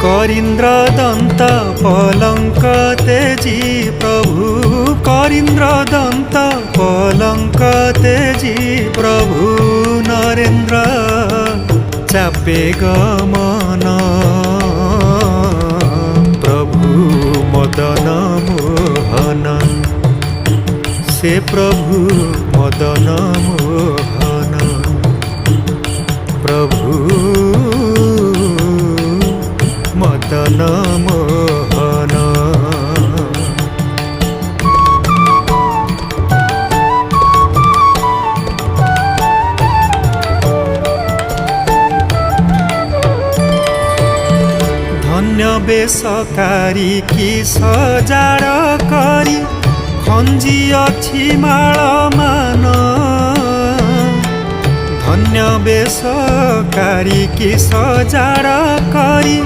करिन्द्र दंत पलंक तेजी प्रभु करिन्द्र दंत पलंक तेजी प्रभु नरेन्द्र चापे गमन प्रभु मदन मोहन से प्रभु मदन मोहन प्रभु मदन मोहन। धन्य बेसकारी की सजाड़ करी खंजी अछि माल मान धन्य बेसकारी की सजाड़ करी